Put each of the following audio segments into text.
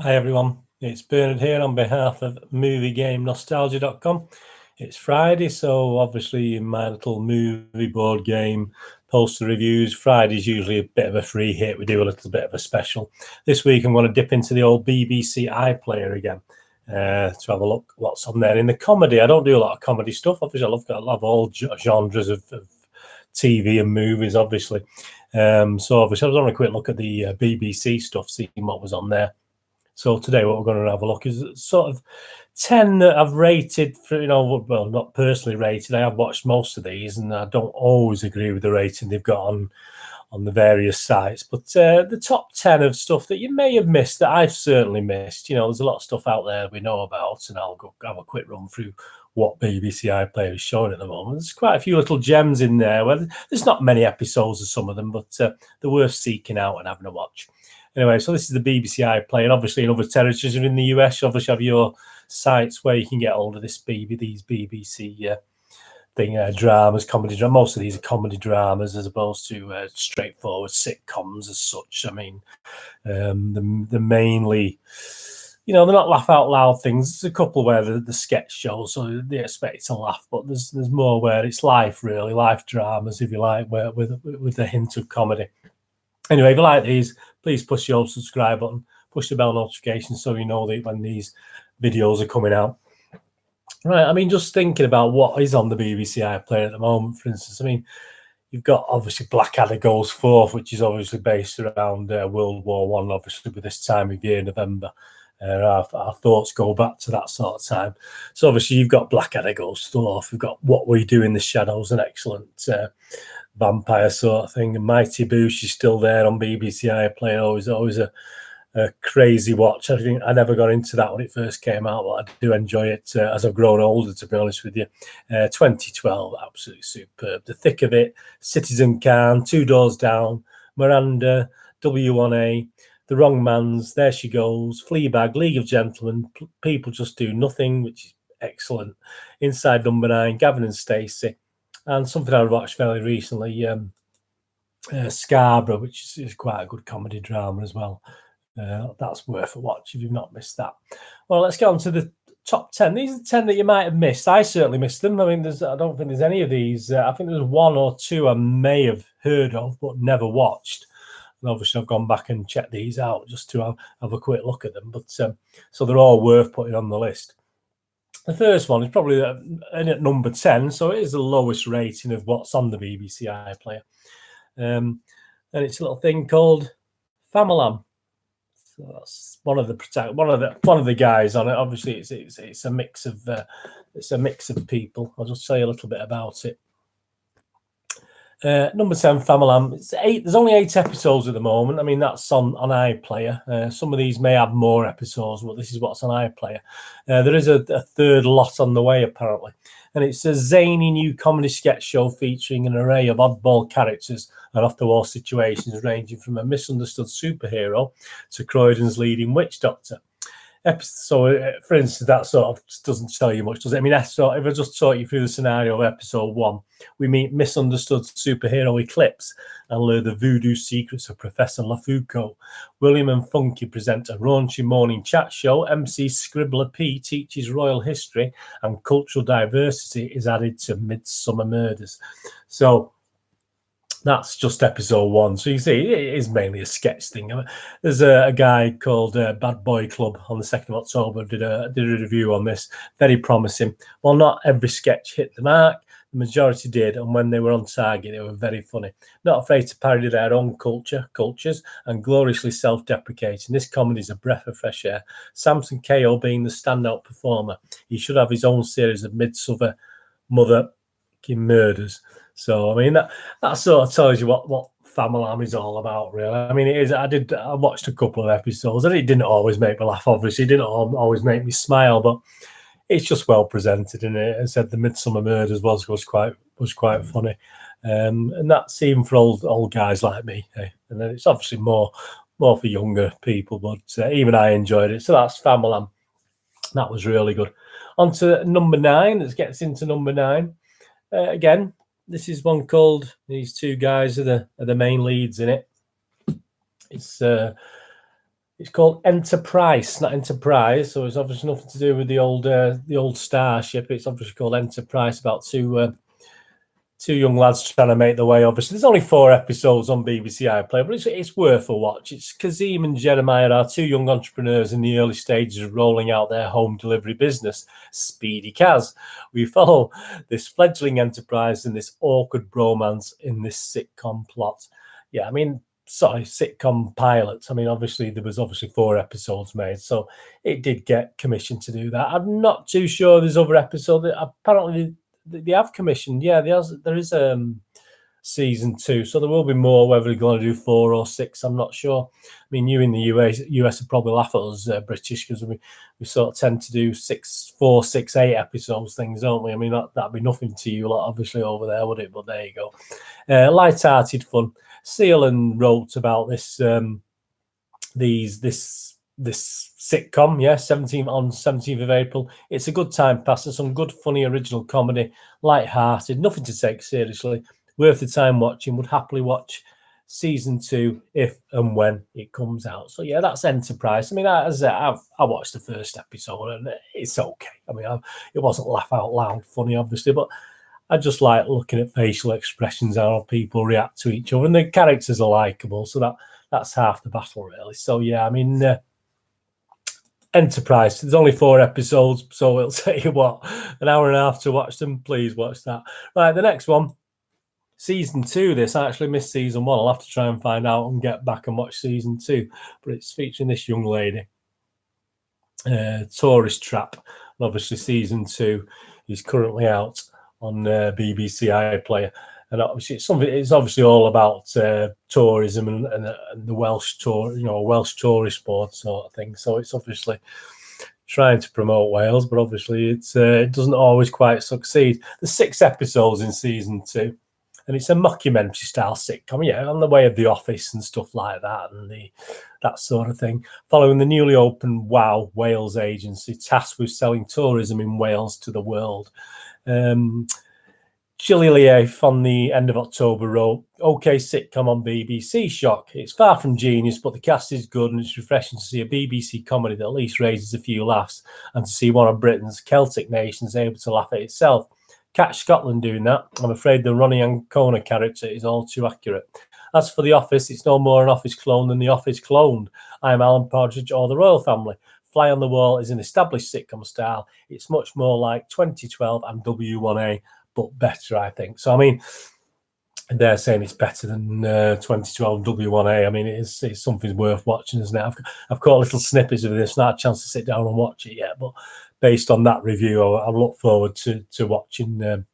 Hi everyone, it's Bernard here on behalf of movieGameNostalgia.com. It's Friday, so obviously in my little movie board game poster reviews, Friday's usually a bit of a free hit. We do a little bit of a special. This week I'm going to dip into the old BBC iPlayer again to have a look what's on there. In the comedy, I don't do a lot of comedy stuff. Obviously I love all genres of TV and movies, obviously. So obviously I was having a quick look at the BBC stuff, seeing what was on there. So today what we're going to have a look is sort of 10 that I've rated for, well, not personally rated. I have watched most of these and I don't always agree with the rating they've got on the various sites. But the top 10 of stuff that you may have missed, that I've certainly missed. There's a lot of stuff out there we know about, and I'll go have a quick run through what BBC iPlayer is showing at the moment. There's quite a few little gems in there. Well, there's not many episodes of some of them, but they're worth seeking out and having a watch. Anyway, so this is the BBC iPlayer, and obviously in other territories in the US, you obviously have your sites where you can get hold of these BBC dramas, comedy drama. Most of these are comedy dramas as opposed to straightforward sitcoms as such. I mean, the mainly, they're not laugh out loud things. There's a couple where the sketch shows, so they expect to laugh, but there's more where it's life dramas, if you like, where with a hint of comedy. Anyway, if you like these, please push the old subscribe button, push the bell notification so you know that when these videos are coming out. Right, I mean, just thinking about what is on the BBC iPlayer at the moment, for instance, I mean, you've got obviously Blackadder Goes Forth, which is obviously based around World War One, obviously with this time of year, November. Our thoughts go back to that sort of time. So obviously you've got Blackadder Goes Forth, you've got What We Do in the Shadows, an excellent vampire sort of thing. And Mighty Boosh is still there on BBC iPlayer. Always a crazy watch. I think I never got into that when it first came out, but I do enjoy it as I've grown older, to be honest with you. 2012, absolutely superb. The Thick of It, Citizen Khan, Two Doors Down, Miranda, W1A, The Wrong Man's, There She Goes, Fleabag, League of Gentlemen, People Just Do Nothing, which is excellent. Inside Number 9, Gavin and Stacey. And something I watched fairly recently, Scarborough, which is quite a good comedy drama as well. That's worth a watch if you've not missed that. Well, let's get on to the top 10. These are the 10 that you might have missed. I certainly missed them. I mean, I don't think there's any of these. I think there's one or two I may have heard of but never watched. And obviously, I've gone back and checked these out just to have a quick look at them. But so they're all worth putting on the list. The first one is probably at number 10, so it is the lowest rating of what's on the BBC iPlayer. And it's a little thing called Famalam. So that's one of the guys on it. Obviously, it's a mix of people. I'll just tell you a little bit about it. Number 10, Famalam. There's only 8 episodes at the moment. I mean, that's on iPlayer. Some of these may have more episodes, but this is what's on iPlayer. There is a third lot on the way, apparently. And it's a zany new comedy sketch show featuring an array of oddball characters and off-the-wall situations ranging from a misunderstood superhero to Croydon's leading witch doctor. So, for instance, that sort of doesn't tell you much, does it? I mean, if I just talk you through the scenario of episode 1, we meet misunderstood superhero Eclipse and learn the voodoo secrets of Professor LaFoucault. William and Funky present a raunchy morning chat show. MC Scribbler P teaches royal history, and cultural diversity is added to Midsummer Murders. So that's just episode 1. So you see, it is mainly a sketch thing. There's a guy called Bad Boy Club on the 2nd of October did a review on this. Very promising. Well, not every sketch hit the mark. The majority did, and when they were on target, they were very funny. Not afraid to parody their own cultures, and gloriously self-deprecating. This comedy is a breath of fresh air. Samson K.O. being the standout performer. He should have his own series of Midsummer Murders. So, I mean, that sort of tells you what Famalam is all about, really. I mean, it is. I watched a couple of episodes, and it didn't always make me laugh, obviously. It didn't always make me smile, but it's just well presented, and it. I said the Midsummer Murders was quite funny, and that's even for old guys like me. And then it's obviously more for younger people, but even I enjoyed it. So that's Famalam. That was really good. On to number 9. Let's get into number 9. Again, this is one called, these two guys are the main leads in it. It's It's called Enterprice, not Enterprise. So it's obviously nothing to do with the old starship. It's obviously called Enterprise, about two young lads trying to make their way. Obviously, there's only 4 episodes on BBC iPlayer, but it's worth a watch. It's Kazim and Jeremiah are 2 young entrepreneurs in the early stages of rolling out their home delivery business, Speedy Kaz. We follow this fledgling enterprise and this awkward bromance in this sitcom plot. Yeah, I mean, sorry, sitcom pilots. I mean, obviously, there was 4 episodes made, so it did get commissioned to do that. I'm not too sure there's other episodes. Apparently, they have commissioned. Yeah, there is season 2, so there will be more. Whether they're going to do 4 or 6, I'm not sure. I mean, you in the US would probably laugh at us British, because we sort of tend to do 4, 6, 8 episodes things, don't we? I mean, that'd be nothing to you lot, obviously, over there, would it? But there you go. Light-hearted fun. Sealand wrote about this this sitcom, 17th of April. It's a good time passer, some good, funny, original comedy, light-hearted, nothing to take seriously, worth the time watching. Would happily watch season 2 if and when it comes out. So yeah, that's Enterprise. I mean, I watched the first episode and it's okay. I mean, it wasn't laugh out loud funny, obviously, but I just like looking at facial expressions, how people react to each other, and the characters are likable. So that's half the battle, really. So yeah, I mean, Enterprise. There's only 4 episodes, so it'll take you an hour and a half to watch them. Please watch that. Right, the next one, season 2. This, I actually missed season 1. I'll have to try and find out and get back and watch season 2. But it's featuring this young lady, Tourist Trap. And obviously, season 2 is currently out on BBC iPlayer. And obviously, it's obviously all about tourism and the Welsh tour, Welsh tourist board sort of thing. So it's obviously trying to promote Wales, but obviously it doesn't always quite succeed. There's 6 episodes in season 2, and it's a mockumentary style sitcom, on the way of The Office and stuff like that, and that sort of thing. Following the newly opened WOW Wales agency tasked with selling tourism in Wales to the world. Chili Lief on the end of October wrote, okay sitcom on BBC, shock. It's far from genius, but the cast is good, and it's refreshing to see a BBC comedy that at least raises a few laughs, and to see one of Britain's Celtic nations able to laugh at itself. Catch Scotland doing that. I'm afraid the Ronny Ancona character is all too accurate. As for The Office, it's no more an Office clone than The Office cloned. I am Alan Partridge or the Royal Family. Fly on the Wall is an established sitcom style. It's much more like 2012 and W1A, but better, I think. So, I mean, they're saying it's better than 2012 W1A. I mean, it's something worth watching, isn't it? I've caught little snippets of this, not had a chance to sit down and watch it yet, but based on that review, I look forward to watching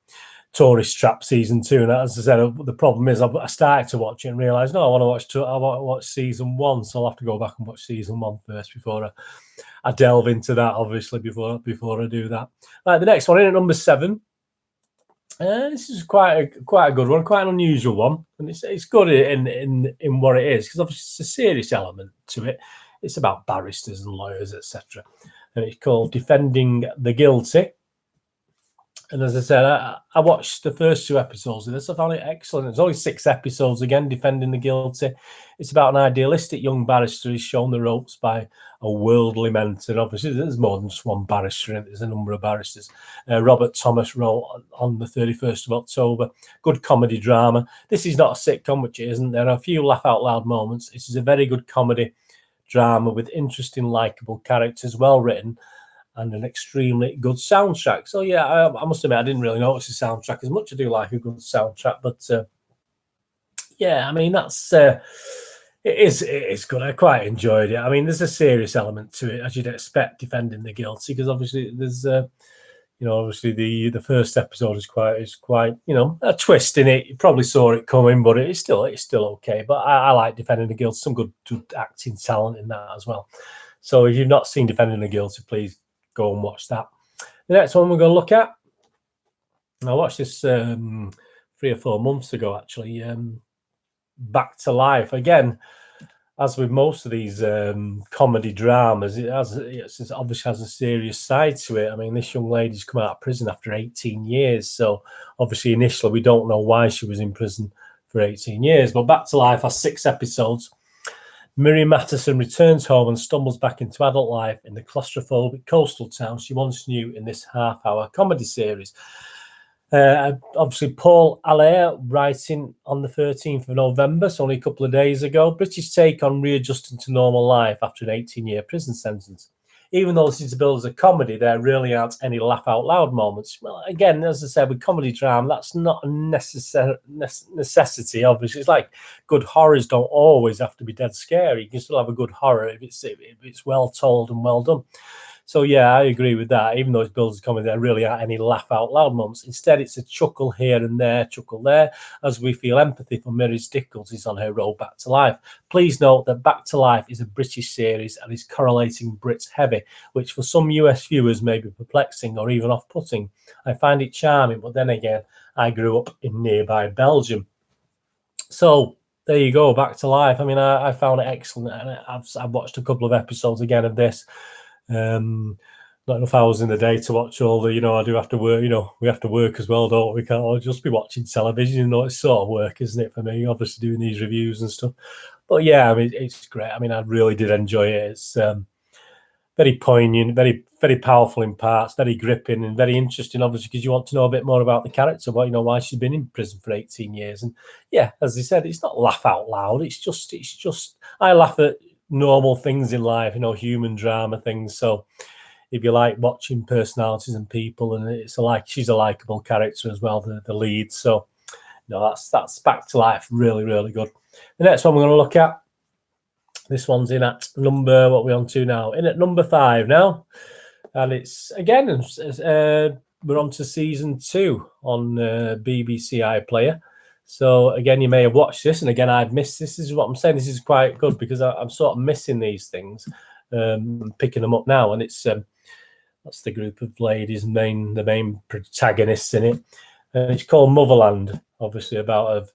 Tourist Trap season 2. And as I said, the problem is I started to watch it and realised, no, I want to watch season 1, so I'll have to go back and watch season 1 first before I delve into that, obviously, before I do that. Right, the next one in at number 7. This is quite a good one, quite an unusual one, and it's good in what it is, because obviously it's a serious element to it. It's about barristers and lawyers, etc., and it's called Defending the Guilty. And as I said, I watched the first 2 episodes of this. I found it excellent. There's only 6 episodes, again, Defending the Guilty. It's about an idealistic young barrister who's shown the ropes by a worldly mentor. Obviously, there's more than just one barrister in it. There's a number of barristers. Robert Thomas wrote on the 31st of October. Good comedy drama. This is not a sitcom, which it isn't. There are a few laugh-out-loud moments. This is a very good comedy drama with interesting, likeable characters, well written, and an extremely good soundtrack. So yeah, I must admit I didn't really notice the soundtrack as much. I do like a good soundtrack, but yeah, I mean that's it is good. I quite enjoyed it. I mean, there's a serious element to it, as you'd expect, Defending the Guilty, because obviously there's obviously the first episode is quite a twist in it. You probably saw it coming, but it's still okay. But I like Defending the Guilty. Some good acting talent in that as well. So if you've not seen Defending the Guilty, please go and watch that. The next one we're going to look at, I watched this 3 or 4 months ago, actually. Back to Life. Again, as with most of these comedy dramas, it obviously has a serious side to it. I mean, this young lady's come out of prison after 18 years. So obviously initially we don't know why she was in prison for 18 years. But Back to Life has 6 episodes. Miriam Matteson returns home and stumbles back into adult life in the claustrophobic coastal town she once knew in this half-hour comedy series. Obviously, Paul Allaire writing on the 13th of November, so only a couple of days ago. British take on readjusting to normal life after an 18-year prison sentence. Even though this is billed as a comedy, there really aren't any laugh-out-loud moments. Well, again, as I said, with comedy drama, that's not a necessity, obviously. It's like good horrors don't always have to be dead scary. You can still have a good horror if it's well told and well done. So, yeah, I agree with that. Even though it's billed as comedy, there really aren't any laugh-out-loud moments. Instead, it's a chuckle here and there, chuckle there, as we feel empathy for Mary's difficulties on her road back to life. Please note that Back to Life is a British series and is correlating Brits heavy, which for some US viewers may be perplexing or even off-putting. I find it charming, but then again, I grew up in nearby Belgium. So, there you go, Back to Life. I mean, I found it excellent, and I've watched a couple of episodes again of this. Not enough hours in the day to watch all the, I do have to work, we have to work as well, don't we? Can't all just be watching television, it's sort of work, isn't it, for me, obviously doing these reviews and stuff. But yeah, I mean, it's great. I mean, I really did enjoy it. It's very poignant, very, very powerful in parts, very gripping and very interesting, obviously, because you want to know a bit more about the character, why she's been in prison for 18 years. And yeah, as I said, it's not laugh out loud. It's just, I laugh at normal things in life, human drama things. So if you like watching personalities and people, and she's a likable character as well, the lead. So that's Back to Life, really, really good. The next one we're going to look at, this one's in at number, what are we on to now? In at number 5 now. And it's, again, we're on to season 2 on BBC iPlayer. So, again, you may have watched this, and again, I've missed this. This is what I'm saying. This is quite good because I'm sort of missing these things, picking them up now. And it's that's the group of ladies, the main protagonists in it. And it's called Motherland, obviously, about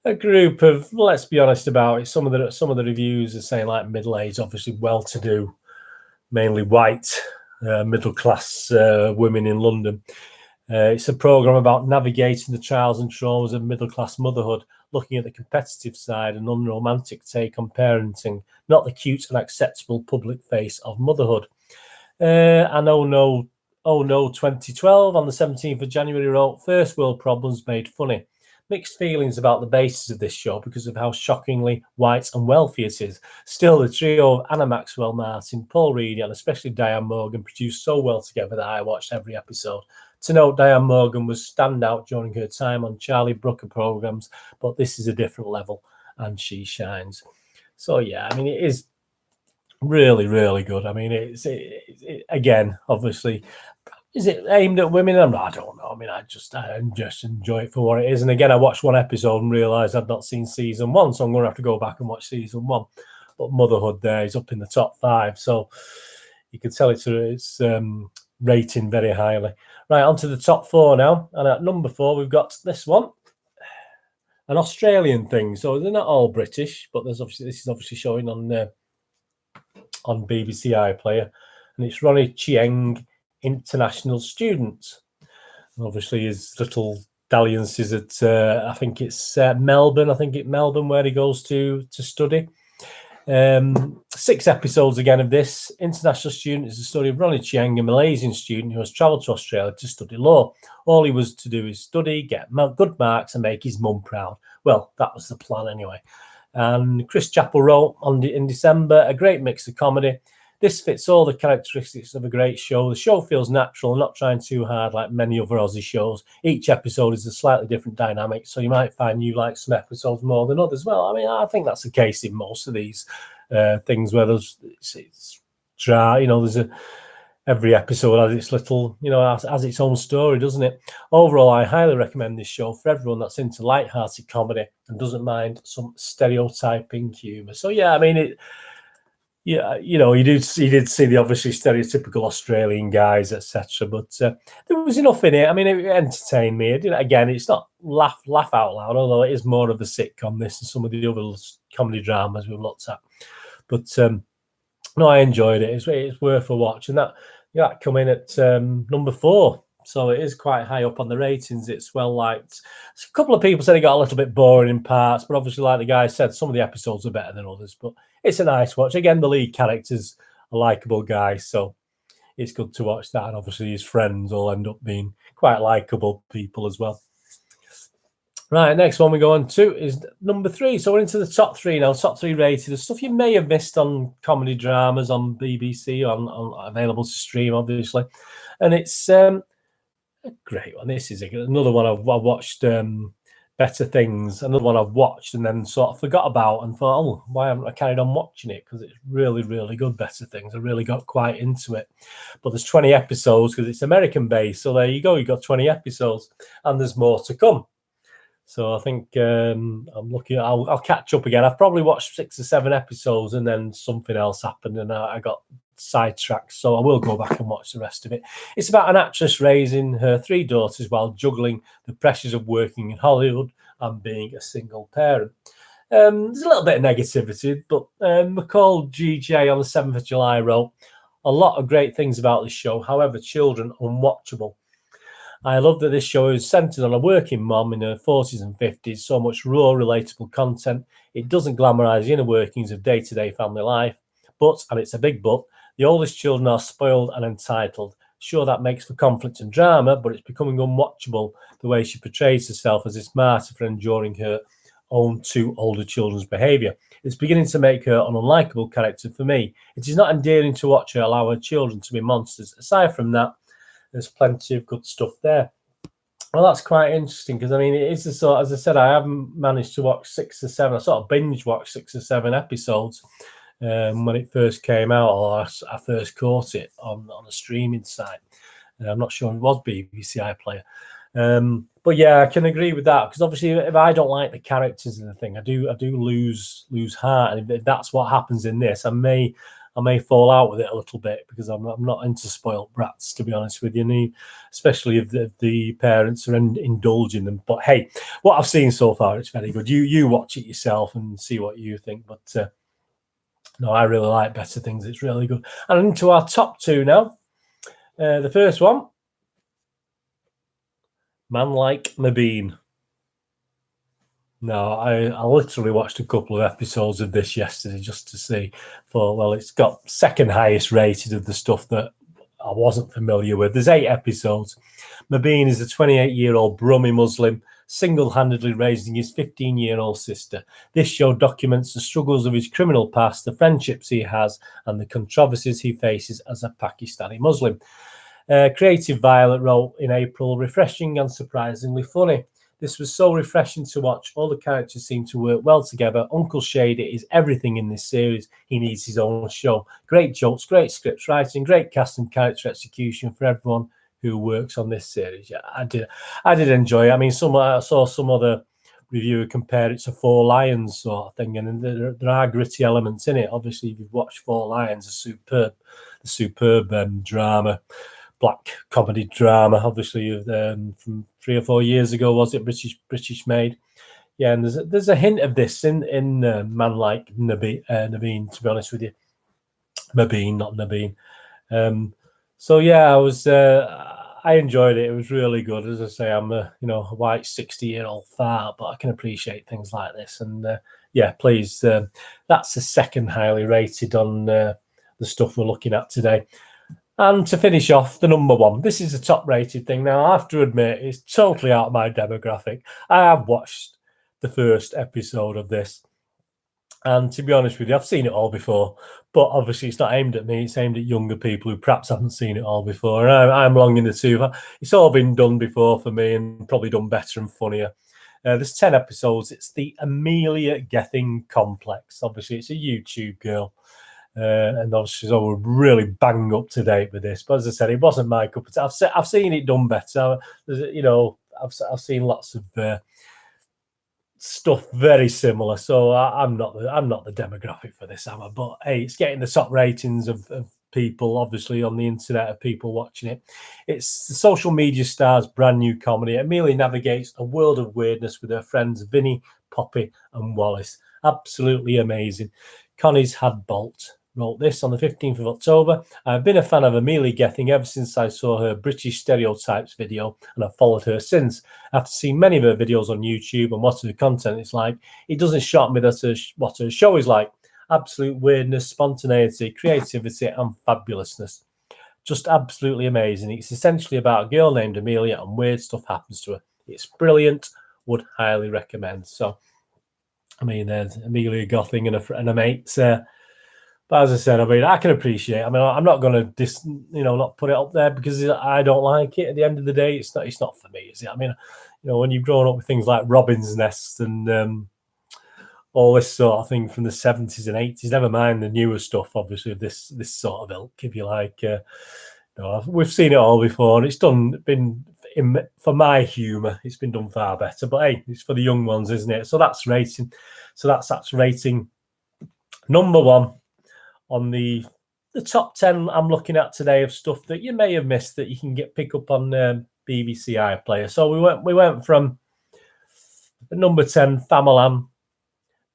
a group of, let's be honest about it, some of the reviews are saying like middle-aged, obviously well-to-do, mainly white, middle-class women in London. It's a program about navigating the trials and traumas of middle-class motherhood, looking at the competitive side and unromantic take on parenting, not the cute and acceptable public face of motherhood. And oh no, 2012 on the 17th of January wrote, First World Problems Made Funny. Mixed feelings about the basis of this show because of how shockingly white and wealthy it is. Still, the trio of Anna Maxwell Martin, Paul Reedy, and especially Diane Morgan produced so well together that I watched every episode. To note, Diane Morgan was standout during her time on Charlie Brooker programs, but this is a different level, and she shines. So, yeah, I mean, it is really, really good. I mean, it's again, obviously, is it aimed at women? I don't know. I mean, I just enjoy it for what it is. And again, I watched one episode and realised I'd not seen season 1, so I'm going to have to go back and watch season 1. But Motherhood there is up in the top 5, so you can tell it's rating very highly. Right, on to the top 4 now. And at number 4, we've got this one, an Australian thing. So they're not all British, but this is obviously showing on BBC iPlayer. And it's Ronny Chieng, International Student. And obviously his little dalliances at, I think it's Melbourne, where he goes to study. 6 episodes again of this. International Student is the story of Ronny Chieng, a Malaysian student who has travelled to Australia to study law. All he was to do is study, get good marks and make his mum proud. Well, that was the plan anyway. And Chris Chappell wrote in December, a great mix of comedy. This fits all the characteristics of a great show. The show feels natural and not trying too hard like many other Aussie shows. Each episode is a slightly different dynamic, so you might find you like some episodes more than others. Well, I mean, I think that's the case in most of these things where it's dry. There's every episode has its little, has its own story, doesn't it? Overall, I highly recommend this show for everyone that's into light-hearted comedy and doesn't mind some stereotyping humour. So yeah, I mean Yeah, you did see the obviously stereotypical Australian guys, etc. But there was enough in it. I mean, it entertained me. Again, it's not laugh out loud, although it is more of a sitcom, this and some of the other comedy dramas we've looked at. But no, I enjoyed it. It's worth a watch. And that come in at number 4 So it is quite high up on the ratings. It's well liked. A couple of people said it got a little bit boring in parts, but obviously, like the guy said, some of the episodes are better than others. But it's a nice watch. Again, the lead character's a likable guy, so it's good to watch that. And obviously, his friends all end up being quite likable people as well. Right, next one we go on to is number 3. So we're into the top 3 now. Top 3 rated. The stuff you may have missed on comedy dramas on BBC, on available to stream, obviously. And it's a great one. This is another one I've watched. Better Things. Another one I've watched and then sort of forgot about and thought, oh, why haven't I carried on watching it? Because it's really, really good. Better Things. I really got quite into it. But there's 20 episodes because it's American based. So there you go. You got 20 episodes, and there's more to come. So I think I'm looking. I'll catch up again. I've probably watched 6 or 7 episodes, and then something else happened, and I got sidetracked. So I will go back and watch the rest of it. It's about an actress raising her 3 daughters while juggling the pressures of working in Hollywood and being a single parent. There's a little bit of negativity, but McCall GJ on the 7th of July wrote a lot of great things about this show. However, children unwatchable. I love that this show is centered on a working mom in her 40s and 50s, so much raw, relatable content. It doesn't glamorize the inner workings of day-to-day family life, but, and it's a big but, the oldest children are spoiled and entitled. Sure, that makes for conflict and drama, but it's becoming unwatchable the way she portrays herself as this martyr for enduring her own 2 older children's behaviour. It's beginning to make her an unlikable character for me. It is not endearing to watch her allow her children to be monsters. Aside from that, there's plenty of good stuff there. Well, that's quite interesting because, I mean, it is the sort, as I said, I haven't managed to watch 6 or 7. I sort of binge watched 6 or 7 episodes when it first came out, or I first caught it on a streaming site. I'm not sure it was BBC iPlayer. But yeah, I can agree with that because obviously, if I don't like the characters and the thing, I do lose heart, and if that's what happens in this, I may fall out with it a little bit because I'm not into spoiled brats, to be honest with you, especially if the parents are indulging them. But hey, what I've seen so far, it's very good. You watch it yourself and see what you think. But no, I really like Better Things. It's really good. And into our top 2 now. The first one, Like Mobeen. No, I literally watched a couple of episodes of this yesterday just to see. Well, it's got second highest rated of the stuff that I wasn't familiar with. There's 8 episodes. Mubeen is a 28-year-old Brummy Muslim, single-handedly raising his 15-year-old sister. This show documents the struggles of his criminal past, the friendships he has, and the controversies he faces as a Pakistani Muslim. Creative Violet wrote in April, refreshing and surprisingly funny. This was so refreshing to watch. All the characters seem to work well together. Uncle Shady is everything in this series. He needs his own show. Great jokes, great scripts writing, great cast and character execution for everyone who works on this series. Yeah, I did enjoy it. I mean, I saw some other reviewer compare it to Four Lions sort of thing, and there are gritty elements in it. Obviously, if you've watched Four Lions, a superb drama. Black comedy drama, obviously from 3 or 4 years ago, was it British made? Yeah, and there's a hint of this in Man Like Mobeen, to be honest with you, Mubeen, not Mobeen. So yeah, I enjoyed it. It was really good. As I say, I'm a white 60-year-old fart, but I can appreciate things like this. And yeah, please, that's the second highly rated on the stuff we're looking at today. And to finish off, the number 1. This is a top-rated thing. Now, I have to admit, it's totally out of my demographic. I have watched the first episode of this. And to be honest with you, I've seen it all before. But obviously, it's not aimed at me. It's aimed at younger people who perhaps haven't seen it all before. And I'm long in the tooth. It's all been done before for me and probably done better and funnier. There's 10 episodes. It's the Amelia Gething complex. Obviously, it's a YouTube girl. And obviously, so we're really bang up to date with this. But as I said, it wasn't my cup of tea. I've seen it done better. I've seen lots of stuff very similar. So I'm not the demographic for this, am I? But hey, it's getting the top ratings of people, obviously, on the internet, of people watching it. It's the social media star's brand new comedy. Amelia navigates a world of weirdness with her friends Vinny, Poppy, and Wallace. Absolutely amazing. Connie's had Bolt. wrote this on the 15th of October. I've been a fan of Amelia Gething ever since I saw her British Stereotypes video, and I've followed her since. After seeing many of her videos on YouTube and what her content is like, it doesn't shock me that what her show is like. Absolute weirdness, spontaneity, creativity, and fabulousness. Just absolutely amazing. It's essentially about a girl named Amelia and weird stuff happens to her. It's brilliant. Would highly recommend. So, I mean, there's Amelia Gething and a mate. But as I said, I mean, I can appreciate. I mean, I'm not going to not put it up there because I don't like it. At the end of the day, it's not for me, is it? I mean, when you've grown up with things like Robin's Nest and all this sort of thing from the 70s and 80s, never mind the newer stuff, obviously, of this sort of ilk, if you like. We've seen it all before, and it's for my humour, it's been done far better. But hey, it's for the young ones, isn't it? So that's rating. So that's rating number 1 on the top 10 I'm looking at today of stuff that you may have missed that you can pick up on BBC iPlayer. So we went from number 10, Famalam,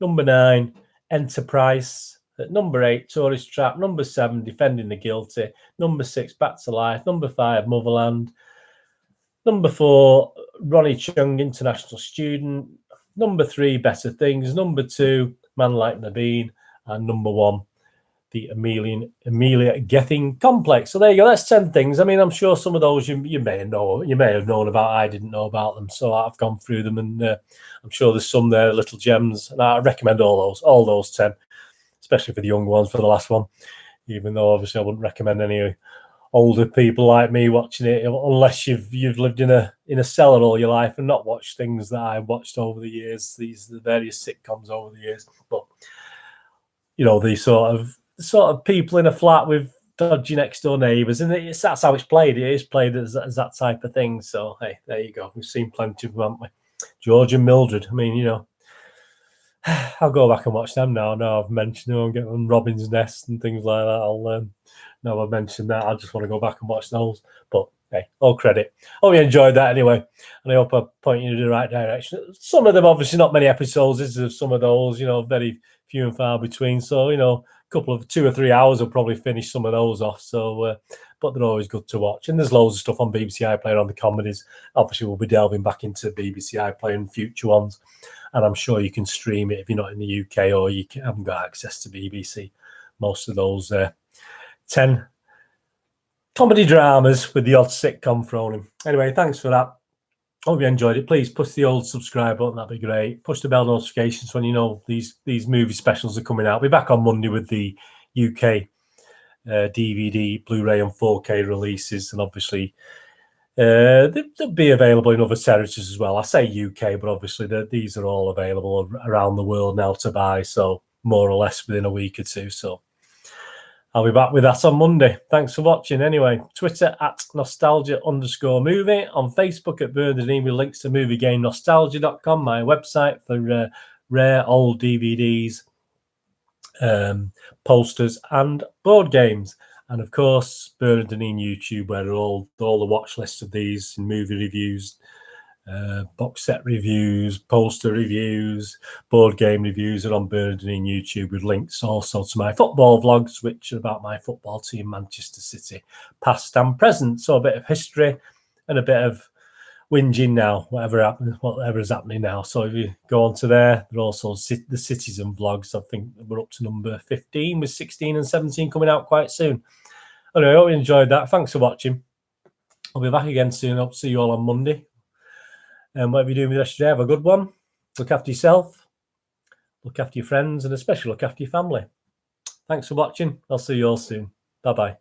number 9, Enterprice, at number 8, Tourist Trap, number 7, Defending the Guilty, number 6, Back to Life, number 5, Motherland, number 4, Ronny Chieng, International Student, number 3, Better Things, number 2, Man Like Mubeen, and number 1, the Amelia Gething complex. So there you go. That's 10 things. I mean, I'm sure some of those you may have known about. I didn't know about them, so I've gone through them, and I'm sure there's some there, little gems, and I recommend all those 10, especially for the young ones. For the last one, even though obviously I wouldn't recommend any older people like me watching it unless you've lived in a cellar all your life and not watched things that I watched over the years. The various sitcoms over the years, but the sort of people in a flat with dodgy next door neighbours, and that's how it's played. It is played as that type of thing. So hey, there you go. We've seen plenty of them, haven't we? George and Mildred. I mean, I'll go back and watch them now. Now I've mentioned them, getting Robin's Nest and things like that. Now I've mentioned that, I just want to go back and watch those. But hey, all credit. Hope you enjoyed that anyway, and I hope I point you in the right direction. Some of them, obviously, not many episodes. This is some of those, very few and far between. So a couple of 2 or 3 hours will probably finish some of those off. So, but they're always good to watch. And there's loads of stuff on BBC iPlayer on the comedies. Obviously, we'll be delving back into BBC iPlayer and future ones. And I'm sure you can stream it if you're not in the UK or you haven't got access to BBC. Most of those 10 comedy dramas with the odd sitcom thrown in. Anyway, thanks for that. Hope you enjoyed it. Please push the old subscribe button. That'd be great. Push the bell notifications when you know these movie specials are coming out. I'll be back on Monday with the UK DVD, Blu-ray and 4K releases. And obviously, they'll be available in other territories as well. I say UK, but obviously these are all available around the world now to buy. So more or less within a week or two. So I'll be back with that on Monday. Thanks for watching. Anyway, Twitter at nostalgia_movie. On Facebook at Bernardine with links to moviegamenostalgia.com, my website for rare old DVDs, posters and board games. And of course, Bernardine YouTube, where all the watch lists of these and movie reviews, box set reviews, poster reviews, board game reviews are on Bernardine YouTube, with links also to my football vlogs, which are about my football team, Manchester City, past and present. So a bit of history and a bit of whinging now, whatever is happening now. So if you go on to there, there are also the Citizen vlogs. I think we're up to number 15 with 16 and 17 coming out quite soon. Anyway, I hope you enjoyed that. Thanks for watching. I'll be back again soon. I'll see you all on Monday. And whatever you're doing with the rest of your day, have a good one. Look after yourself, look after your friends, and especially look after your family. Thanks for watching. I'll see you all soon. Bye-bye.